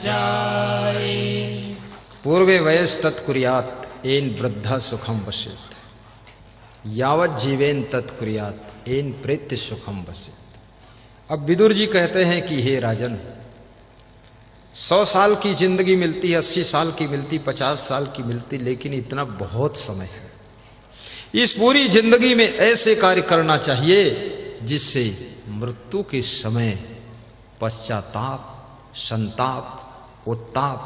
जाए। पूर्वे वयस तत्कुर्यात् एन वृद्धा सुखम वसेत, यावत जीवेन तत्कुर्यात् एन प्रेत्य सुखम वसेत। अब विदुर जी कहते हैं कि हे राजन, 100 साल की जिंदगी मिलती है, 80 साल की मिलती, 50 साल की मिलती, लेकिन इतना बहुत समय है। इस पूरी जिंदगी में ऐसे कार्य करना चाहिए जिससे मृत्यु के समय पश्चाताप, संताप, उत्ताप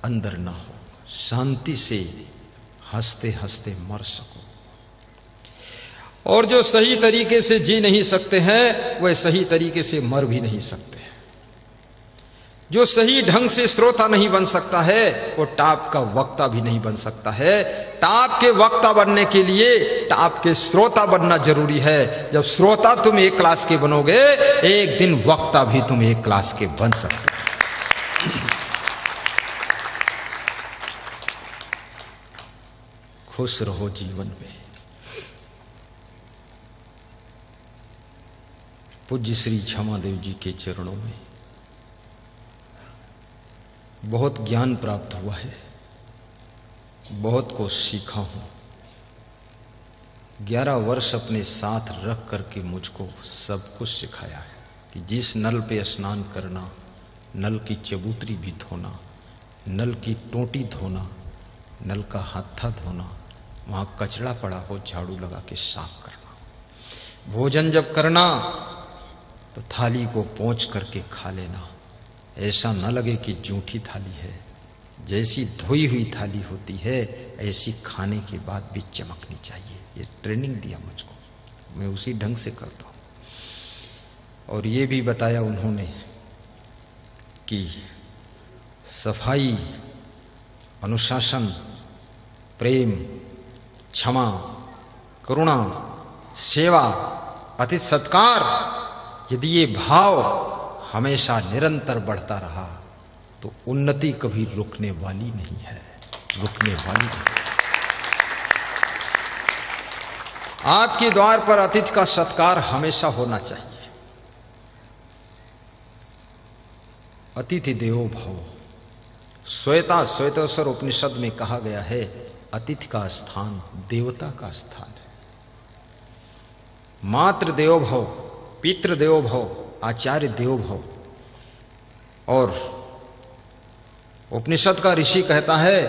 अंदर ना हो, शांति से हंसते हंसते मर सको। और जो सही तरीके से जी नहीं सकते हैं वह सही तरीके से मर भी नहीं सकते। जो सही ढंग से श्रोता नहीं बन सकता है वो टाप का वक्ता भी नहीं बन सकता है। टाप के वक्ता बनने के लिए टाप के श्रोता बनना जरूरी है। जब श्रोता तुम एक क्लास के बनोगे, एक दिन वक्ता भी तुम एक क्लास के बन सकते हो। खुश रहो जीवन में। पूज्य श्री क्षमादेव जी के चरणों में बहुत ज्ञान प्राप्त हुआ है, बहुत कुछ सीखा हूं। 11 वर्ष अपने साथ रख करके मुझको सब कुछ सिखाया है कि जिस नल पे स्नान करना, नल की चबूतरी भी धोना, नल की टोटी धोना, नल का हाथा धोना, वहां कचरा पड़ा हो झाड़ू लगा के साफ करना। भोजन जब करना तो थाली को पोंछ करके खा लेना, ऐसा न लगे कि जूठी थाली है। जैसी धोई हुई थाली होती है ऐसी खाने के बाद भी चमकनी चाहिए। ये ट्रेनिंग दिया मुझको, मैं उसी ढंग से करता हूं। और ये भी बताया उन्होंने कि सफाई, अनुशासन, प्रेम, क्षमा, करुणा, सेवा, अतिथि सत्कार, यदि ये भाव हमेशा निरंतर बढ़ता रहा तो उन्नति कभी रुकने वाली नहीं है, रुकने वाली नहीं। आपके द्वार पर अतिथि का सत्कार हमेशा होना चाहिए। अतिथि देवो भव। श्वेतोत्तर उपनिषद में कहा गया है अतिथि का स्थान देवता का स्थान है। मातृ देवो भव, पितृ देवो भव, आचार्य देवो भव। और उपनिषद का ऋषि कहता है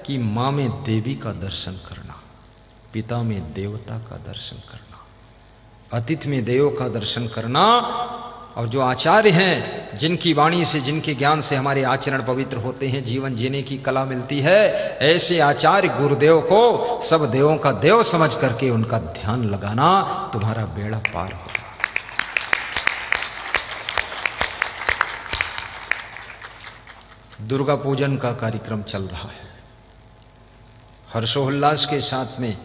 कि मां में देवी का दर्शन करना, पिता में देवता का दर्शन करना, अतिथि में देव का दर्शन करना। और जो आचार्य हैं, जिनकी वाणी से, जिनके ज्ञान से हमारे आचरण पवित्र होते हैं, जीवन जीने की कला मिलती है, ऐसे आचार्य गुरुदेव को सब देवों का देव समझ करके उनका ध्यान लगाना, तुम्हारा बेड़ा पार होगा। दुर्गा पूजन का कार्यक्रम चल रहा है। हर्षोल्लास के साथ में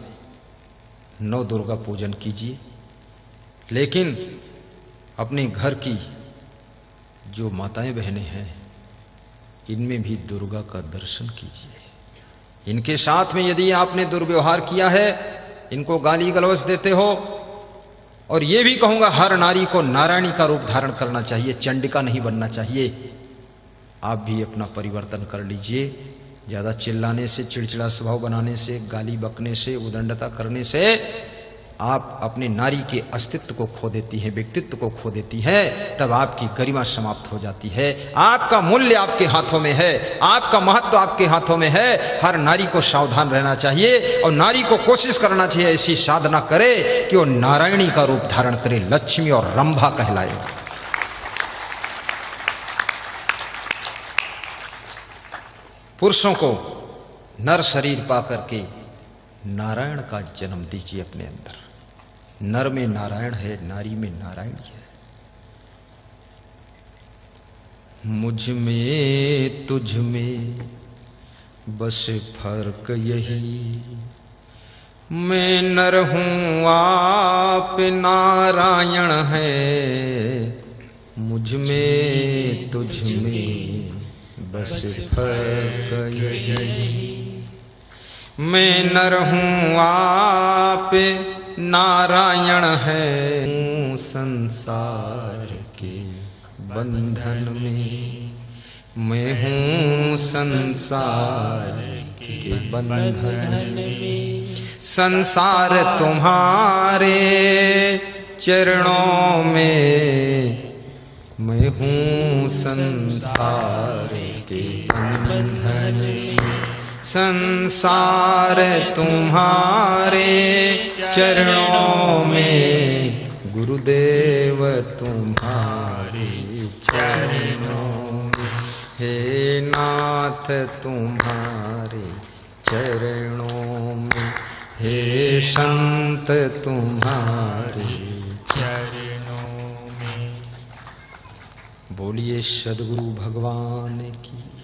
9 दुर्गा पूजन कीजिए, लेकिन अपने घर की जो माताएं बहनें हैं इनमें भी दुर्गा का दर्शन कीजिए। इनके साथ में यदि आपने दुर्व्यवहार किया है, इनको गाली गलौज देते हो, और ये भी कहूंगा हर नारी को नारायणी का रूप धारण करना चाहिए, चंडिका नहीं बनना चाहिए। आप भी अपना परिवर्तन कर लीजिए। ज्यादा चिल्लाने से, चिड़चिड़ा स्वभाव बनाने से, गाली बकने से, उदंडता करने से आप अपने नारी के अस्तित्व को खो देती है, व्यक्तित्व को खो देती है। तब आपकी गरिमा समाप्त हो जाती है। आपका मूल्य आपके हाथों में है, आपका महत्व आपके हाथों में है। हर नारी को सावधान रहना चाहिए और नारी को कोशिश करना चाहिए ऐसी साधना करे कि वो नारायणी का रूप धारण करे, लक्ष्मी और रंभा कहलाए। पुरुषों को नर शरीर पा करके नारायण का जन्म दीजिए अपने अंदर। नर में नारायण है, नारी में नारायण है। मुझ में तुझ में बस फर्क यही, मैं नर हूं आप नारायण है। मुझ में तुझ में बस फर्क यही, मैं नर हूं आप नारायण है। संसार के बंधन में मैं हूँ संसार के बंधन में, संसार तुम्हारे चरणों में, मैं हूँ संसार के बंधन में, संसार तुम्हारे चरणों में, गुरुदेव तुम्हारे चरणों में, हे नाथ तुम्हारे चरणों में, हे संत तुम्हारे चरणों में। बोलिए सद्गुरु भगवान की।